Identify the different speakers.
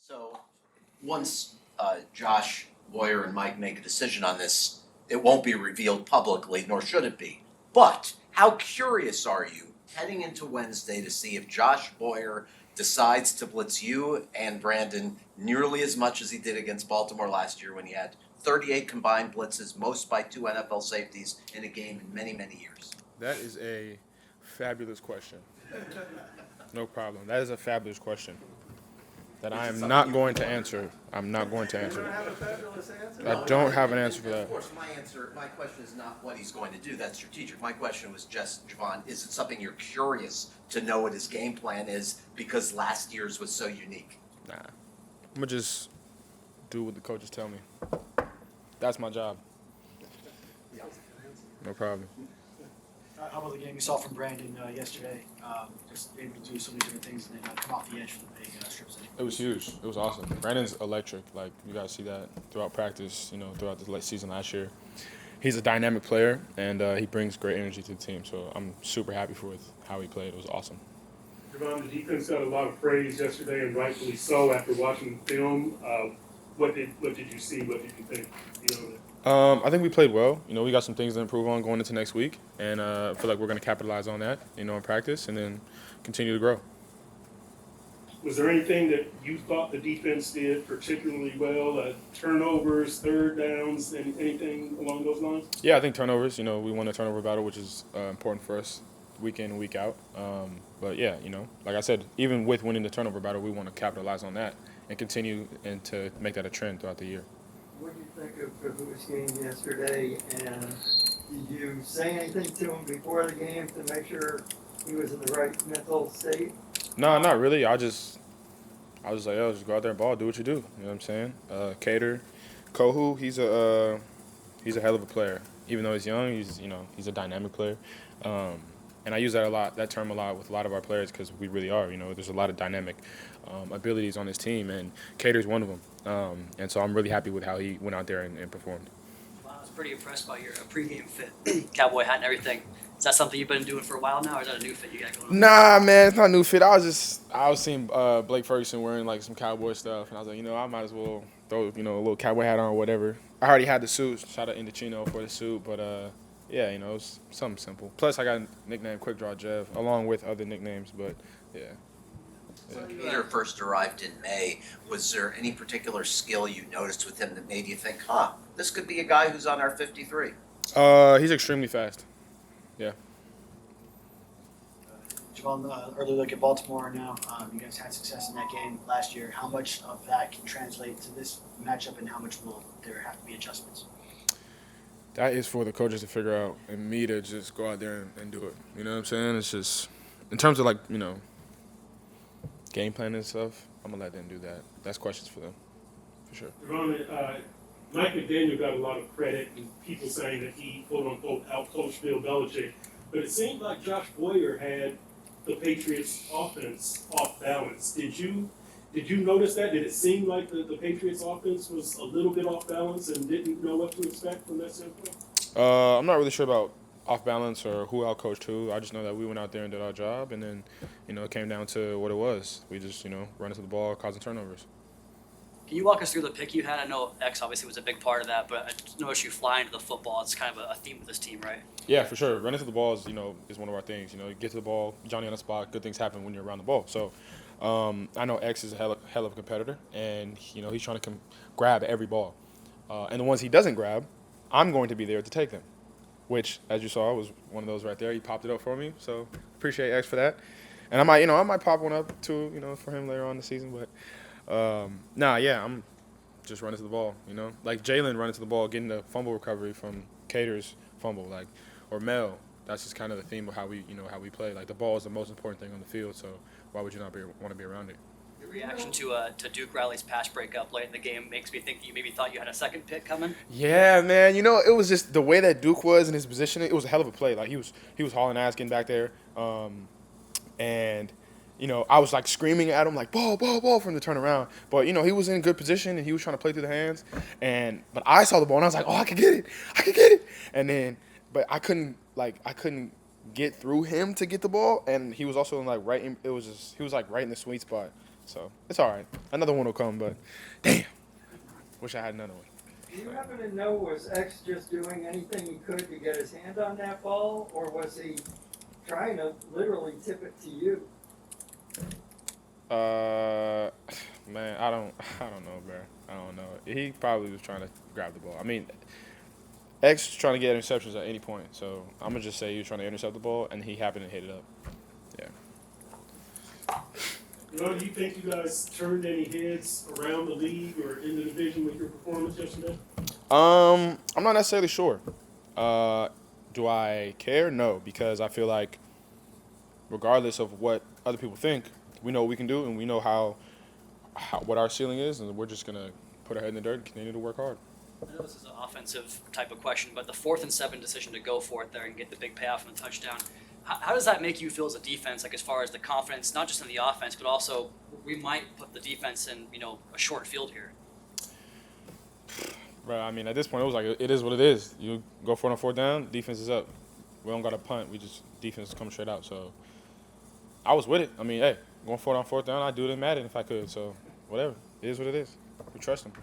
Speaker 1: So once Josh, Boyer, and Mike make a decision on this, it won't be revealed publicly, nor should it be. But how curious are you heading into Wednesday to see if Josh Boyer decides to blitz you and Brandon nearly as much as he did against Baltimore last year when he had 38 combined blitzes, most by two NFL safeties in a game in many, many years?
Speaker 2: That is a fabulous question. No problem. That is a fabulous question that I am not going to answer. I'm not going to answer.
Speaker 3: You don't have a fabulous answer?
Speaker 2: I don't have an answer for that.
Speaker 1: Of course, my question is not what he's going to do. That's strategic. My question was just, Jevon, is it something you're curious to know what his game plan is because last year's was so unique?
Speaker 2: Nah. I'm going to just do what the coaches tell me. That's my job. No problem.
Speaker 4: How about the game you saw from Brandon yesterday? Just able to do so many different things and then come off the edge for the big strip safe.
Speaker 2: It was huge. It was awesome. Brandon's electric. Like, you guys see that throughout practice, throughout the late season last year. He's a dynamic player, and he brings great energy to the team. So I'm super happy with how he played. It was awesome.
Speaker 5: Jevon, the defense got a lot of praise yesterday, and rightfully so after watching the film. What did you see? What did you think?
Speaker 2: I think we played well. We got some things to improve on going into next week, and I feel like we're going to capitalize on that, in practice, and then continue to grow.
Speaker 5: Was there anything that you thought the defense did particularly well? Turnovers, third downs, anything along those lines?
Speaker 2: Yeah, I think turnovers. We won the turnover battle, which is important for us week in and week out. But yeah, like I said, even with winning the turnover battle, we want to capitalize on that and continue and to make that a trend throughout the year.
Speaker 3: What did you think of Kahu's game yesterday, and did you say anything to him before the game to make sure he was in the right mental state?
Speaker 2: No, not really. I was like, just go out there and ball, do what you do. You know what I'm saying? Cater, Kohu, he's a hell of a player. Even though he's young, he's a dynamic player. And I use that term a lot with a lot of our players because we really are. There's a lot of dynamic abilities on this team, and Cater's one of them. And so I'm really happy with how he went out there and performed.
Speaker 6: Wow, I was pretty impressed by your pregame fit, cowboy hat and everything. Is that something you've been doing for a while now, or is that a new fit you got going on?
Speaker 2: Nah, man, it's not a new fit. I was seeing Blake Ferguson wearing like some cowboy stuff, and I was like, I might as well throw a little cowboy hat on or whatever. I already had the suit. Shout out Indochino for the suit, but yeah, it was something simple. Plus, I got a nickname Quick Draw Jev, along with other nicknames, but yeah.
Speaker 1: When Peter first arrived in May, was there any particular skill you noticed with him that made you think, this could be a guy who's on our 53?
Speaker 2: He's extremely fast. Yeah.
Speaker 4: Jevon, early look at Baltimore now. You guys had success in that game last year. How much of that can translate to this matchup, and how much will there have to be adjustments?
Speaker 2: That is for the coaches to figure out and me to just go out there and do it. You know what I'm saying? It's just, in terms of game plan and stuff, I'm going to let them do that. That's questions for them, for sure.
Speaker 5: Jevon, Mike McDaniel got a lot of credit, and people saying that he, quote-unquote, out-coached Bill Belichick. But it seemed like Josh Boyer had the Patriots' offense off balance. Did you notice that? Did it seem like the Patriots' offense was a little bit off balance and didn't know what to expect from that standpoint?
Speaker 2: I'm not really sure about off balance or who out-coached who. I just know that we went out there and did our job, and then, it came down to what it was. We just, run into the ball, causing turnovers.
Speaker 6: Can you walk us through the pick you had? I know X obviously was a big part of that, but I just noticed you flying to the football. It's kind of a theme with this team, right?
Speaker 2: Yeah, for sure. Running to the ball is one of our things. You get to the ball, Johnny on the spot, good things happen when you're around the ball. So I know X is a hell of a competitor, and, he's trying to grab every ball. And the ones he doesn't grab, I'm going to be there to take them, which, as you saw, was one of those right there. He popped it up for me, so appreciate X for that. And I might pop one up too, for him later on in the season. But I'm just running to the ball, like Jalen running to the ball, getting the fumble recovery from Cater's fumble, or Mel. That's just kind of the theme of how we play. Like, the ball is the most important thing on the field, so why would you not want to be around it?
Speaker 6: Your reaction to Duke Riley's pass breakup late in the game makes me think that you maybe thought you had a second pick coming.
Speaker 2: Yeah, man. It was just the way that Duke was in his positioning. It was a hell of a play. Like, he was hauling ass getting back there, and I was like screaming at him like ball for him to turn around. But he was in good position and he was trying to play through the hands. But I saw the ball and I was like, I could get it. And then, but I couldn't get through him to get the ball. And he was also he was right in the sweet spot So it's all right. Another one will come, but damn, wish I had another one.
Speaker 3: Do you happen to know, was X just doing anything he could to get his hand on that ball, or was he trying to literally tip it to you?
Speaker 2: Man, I don't know, bro. I don't know. He probably was trying to grab the ball. I mean, X trying to get interceptions at any point. So I'm gonna just say he was trying to intercept the ball, and he happened to hit it up.
Speaker 5: You know, do you think you guys turned any heads around the league or in the division with your performance yesterday?
Speaker 2: I'm not necessarily sure. Do I care? No, because I feel like regardless of what other people think, we know what we can do, and we know how what our ceiling is, and we're just gonna put our head in the dirt and continue to work hard.
Speaker 6: I know this is an offensive type of question, but the 4th and 7 decision to go for it there and get the big payoff and the touchdown, how does that make you feel as a defense, like as far as the confidence, not just in the offense, but also we might put the defense in, a short field here?
Speaker 2: Bro, I mean, at this point, it was like, it is what it is. You go for it on 4th down, defense is up. We don't got to punt. Defense is coming straight out. So I was with it. I mean, hey, going for it on 4th down, I'd do it in Madden if I could. So whatever. It is what it is. We trust them.